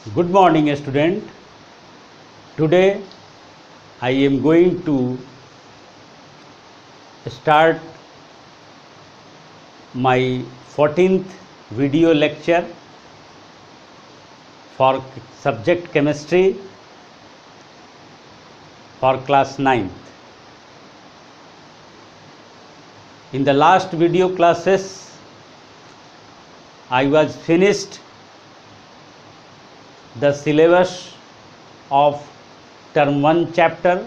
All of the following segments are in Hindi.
Good morning, student. Today I am going to start my 14th video lecture for subject chemistry for class 9th. In the last video classes, I was finished the syllabus of term 1 chapter.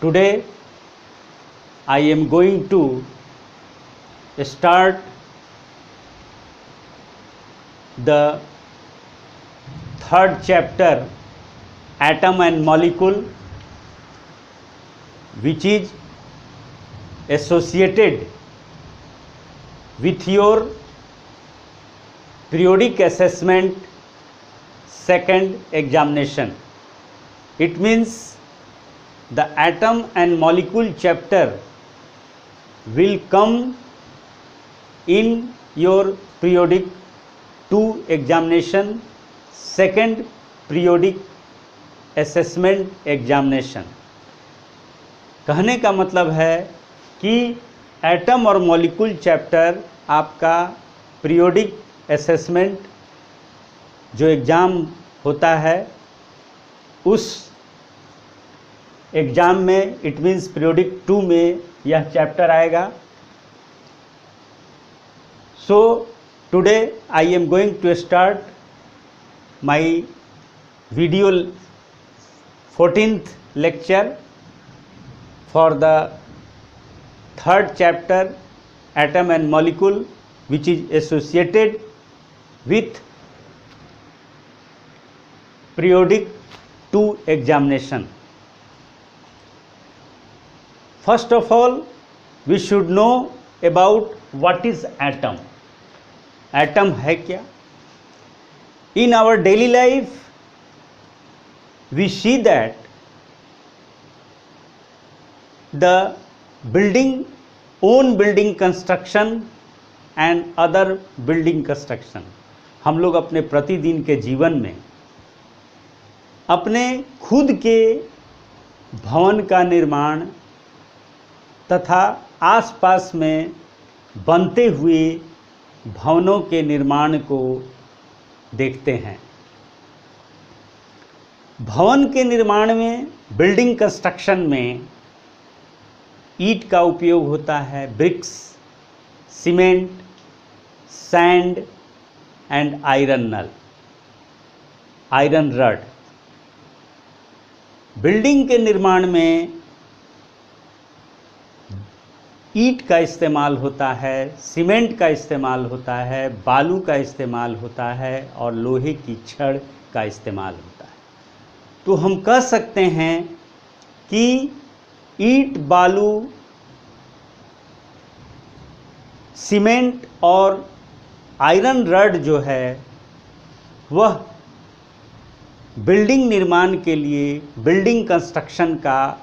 Today I am going to start the third chapter, atom and molecule, which is associated with your periodic assessment second examination. It means the atom and molecule chapter will come in your periodic 2 examination, second periodic assessment examination. कहने का मतलब है कि एटम और मॉलिक्यूल चैप्टर आपका पीरियोडिक असेसमेंट जो एग्ज़ाम होता है उस एग्ज़ाम में, इट मीन्स पीरियोडिक 2 में यह चैप्टर आएगा. So today I am going to start my video 14th lecture for the third chapter, atom and molecule, which is associated with periodic 2 examination. First of all, we should know about what is atom. Atom है क्या? In our daily life, we see that the own building construction and other building construction. हम लोग अपने प्रतिदिन के जीवन में अपने खुद के भवन का निर्माण तथा आसपास में बनते हुए भवनों के निर्माण को देखते हैं. भवन के निर्माण में, बिल्डिंग कंस्ट्रक्शन में ईंट का उपयोग होता है, bricks, cement, sand and iron rod. Building के निर्माण में ईंट का इस्तेमाल होता है, सीमेंट का इस्तेमाल होता है, बालू का इस्तेमाल होता है और लोहे की छड़ का इस्तेमाल होता है. तो हम कह सकते हैं कि ईंट, बालू, सीमेंट और आयरन रड जो है वह बिल्डिंग निर्माण के लिए, बिल्डिंग कंस्ट्रक्शन का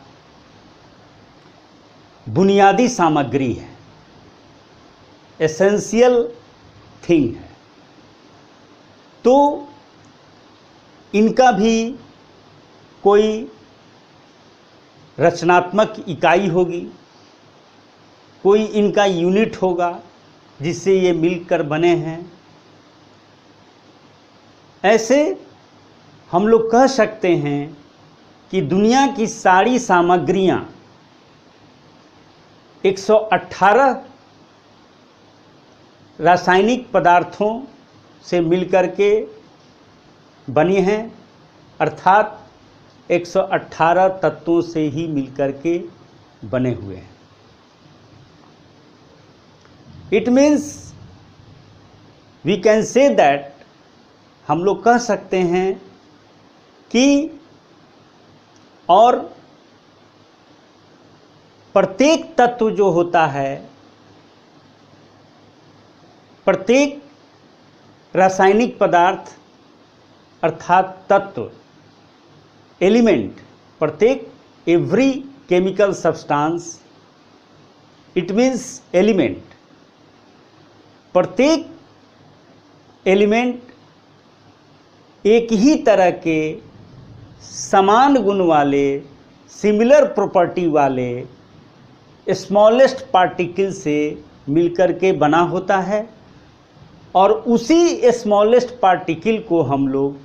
बुनियादी सामग्री है, एसेंशियल थिंग है. तो इनका भी कोई रचनात्मक इकाई होगी, कोई इनका यूनिट होगा जिससे ये मिलकर बने हैं. ऐसे हम लोग कह सकते हैं कि दुनिया की सारी सामग्रियां 118 रासायनिक पदार्थों से मिलकर के बनी हैं, अर्थात 118 तत्वों से ही मिलकर के बने हुए हैं. It means we can say that, हम लोग कह सकते हैं कि और प्रत्येक तत्व जो होता है, प्रत्येक रासायनिक पदार्थ अर्थात तत्व, एलिमेंट, प्रत्येक every chemical substance, it means element, प्रत्येक एलिमेंट एक ही तरह के समान गुण वाले, सिमिलर प्रॉपर्टी वाले स्मॉलेस्ट पार्टिकल से मिलकर के बना होता है, और उसी स्मॉलेस्ट पार्टिकल को हम लोग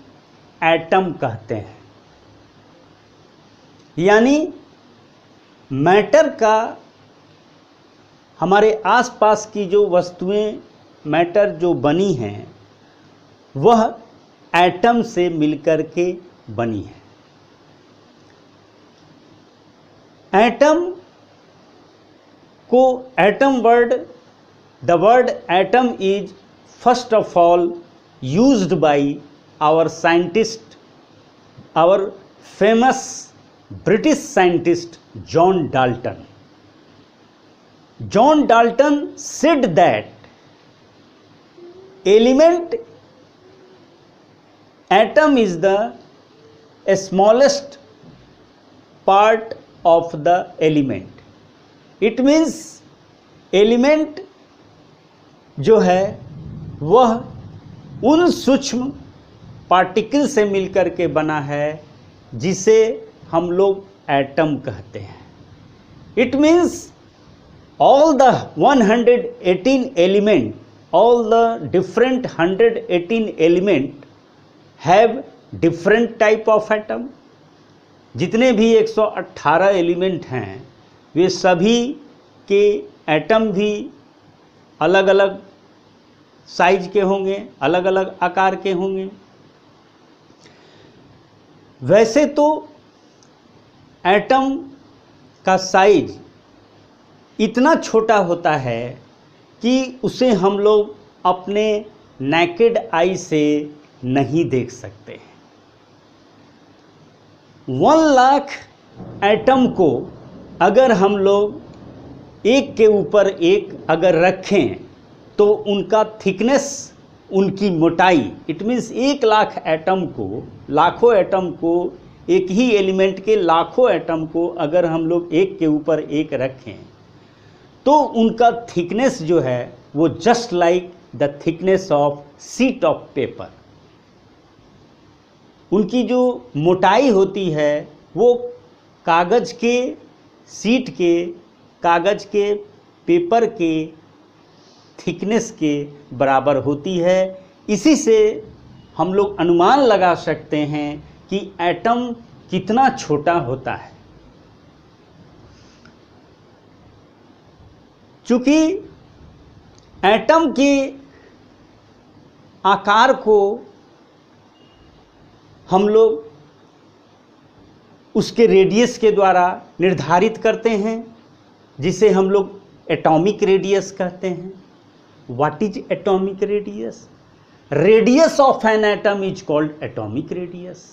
एटम कहते हैं। यानी मैटर का, हमारे आसपास की जो वस्तुएं मैटर जो बनी हैं वह एटम से मिलकर के बनी है। एटम को, atom word, the word atom is first of all used by our scientist, our famous British scientist John Dalton. John Dalton said that atom is the smallest part of the element. It means element जो है वह उन सूक्ष्म पार्टिकल से मिलकर के बना है जिसे हम लोग एटम कहते हैं. It means all the 118 element, all the different 118 element have different type of atom. जितने भी 118 एलिमेंट हैं वे सभी के एटम भी अलग अलग साइज के होंगे, अलग अलग आकार के होंगे. वैसे तो एटम का साइज इतना छोटा होता है कि उसे हम लोग अपने नेकेड आई से नहीं देख सकते. 1 लाख एटम को अगर हम लोग एक के ऊपर एक अगर रखें तो उनका थिकनेस, उनकी मोटाई, इट मीन्स 1 लाख एटम को, लाखों एटम को, एक ही एलिमेंट के लाखों एटम को अगर हम लोग एक के ऊपर एक रखें तो उनका थिकनेस जो है वो just like the thickness of sheet of paper. उनकी जो मोटाई होती है वो कागज के शीट के, कागज के पेपर के थिकनेस के बराबर होती है. इसी से हम लोग अनुमान लगा सकते हैं कि एटम कितना छोटा होता है. चूँकि एटम के आकार को हम लोग उसके रेडियस के द्वारा निर्धारित करते हैं जिसे हम लोग एटॉमिक रेडियस कहते हैं. What is atomic radius? Radius of an atom is called atomic radius.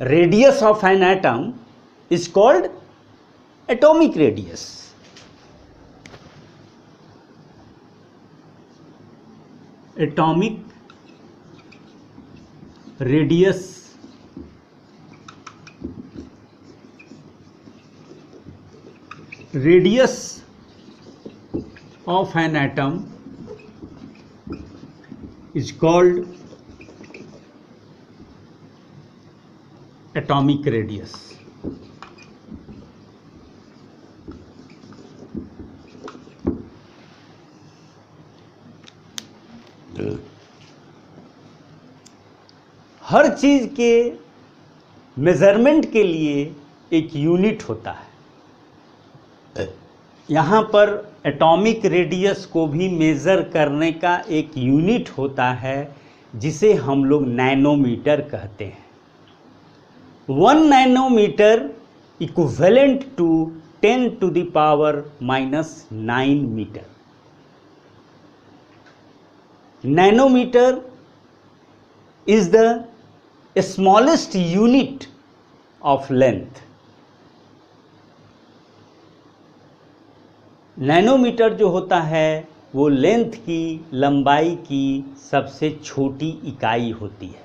Radius of an atom is called atomic radius. Atomic radius of an atom is called atomic radius. हर चीज के मेजरमेंट के लिए एक यूनिट होता है. यहाँ पर एटॉमिक रेडियस को भी मेज़र करने का एक यूनिट होता है जिसे हम लोग नैनोमीटर कहते हैं. 1 nanometre equivalent to 10⁻⁻⁹ metre. Nanometre is the smallest unit of length. Nanometre जो होता है वो लेंथ की, लंबाई की सबसे छोटी इकाई होती है.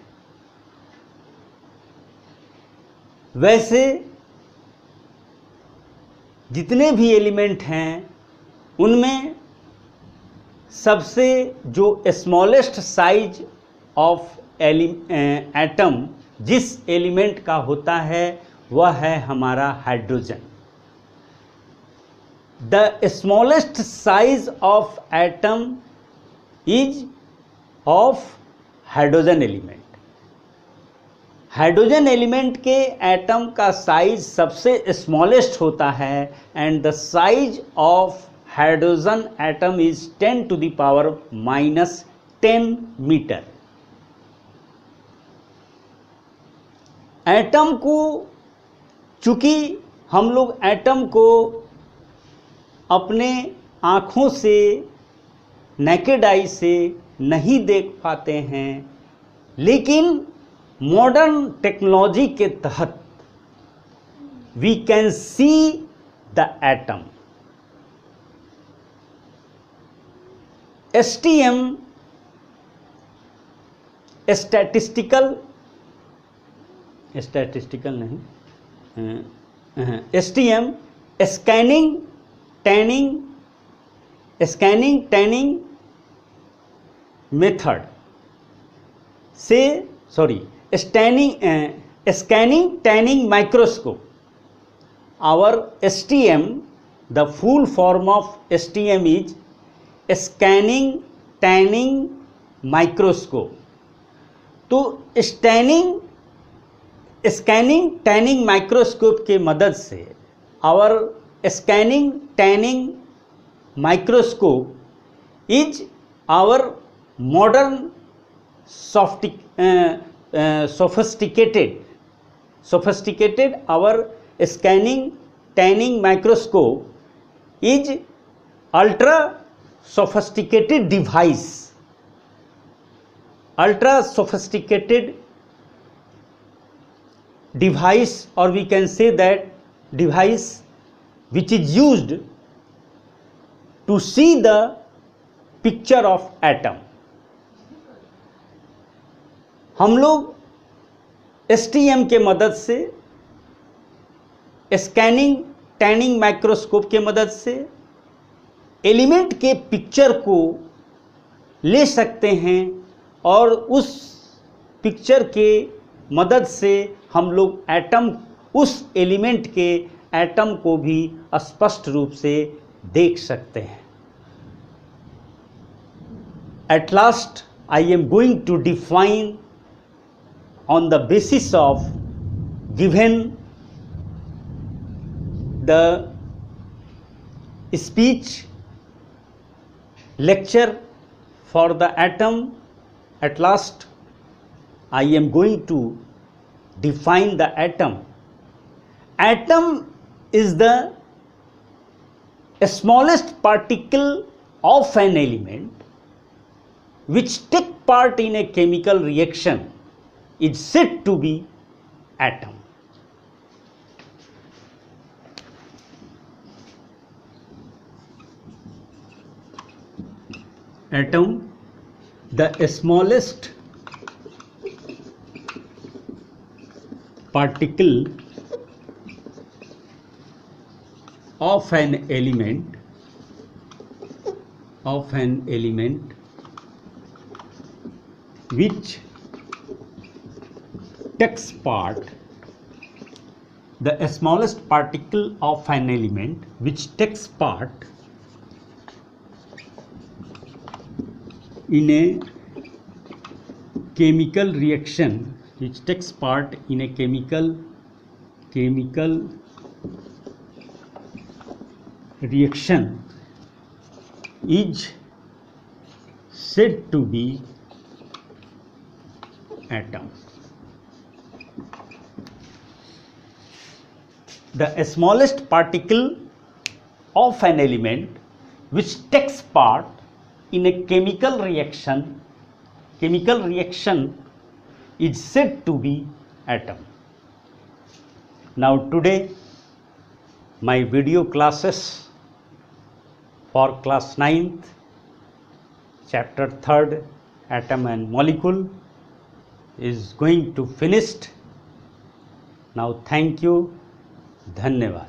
वैसे जितने भी एलिमेंट हैं उनमें सबसे जो स्मॉलेस्ट साइज ऑफ एटम जिस एलिमेंट का होता है वह है हमारा hydrogen. The smallest size of atom is of hydrogen element. Hydrogen element के एटम का साइज सबसे स्मॉलेस्ट होता है and the size of hydrogen atom is 10 to the power -10 metre. Atom को, चूंकि हम लोग एटम को अपने आँखों से, नेकेड आई से नहीं देख पाते हैं, लेकिन मॉडर्न टेक्नोलॉजी के तहत we can see the atom. STM statistical नहीं, STM स्कैनिंग टैनिंग मेथड से, scanning tanning microscope, our STM, the full form of STM is scanning tanning microscope। तो स्कैनिंग टैनिंग माइक्रोस्कोप के मदद से our scanning tanning microscope is our modern sophisticated our scanning tanning microscope is ultra sophisticated device, or we can say that device which is used to see the picture of atom। हम लोग STM के मदद से, स्कैनिंग टैनिंग माइक्रोस्कोप के मदद से एलिमेंट के पिक्चर को ले सकते हैं और उस पिक्चर के मदद से हम लोग एटम, उस एलिमेंट के एटम को भी स्पष्ट रूप से देख सकते हैं। At last I am going to define on the basis of given the speech lecture for the atom. At last I am going to define the atom. Atom is the smallest particle of an element which take part in a chemical reaction is said to be atom. Atom, the smallest particle of an element which takes part, the smallest particle of an element which takes part in a chemical reaction, reaction is said to be atom. The smallest particle of an element which takes part in a chemical reaction is said to be atom. Now today my video classes for class 9th, chapter 3rd, atom and molecule, is going to finished. Now thank you, धन्यवाद।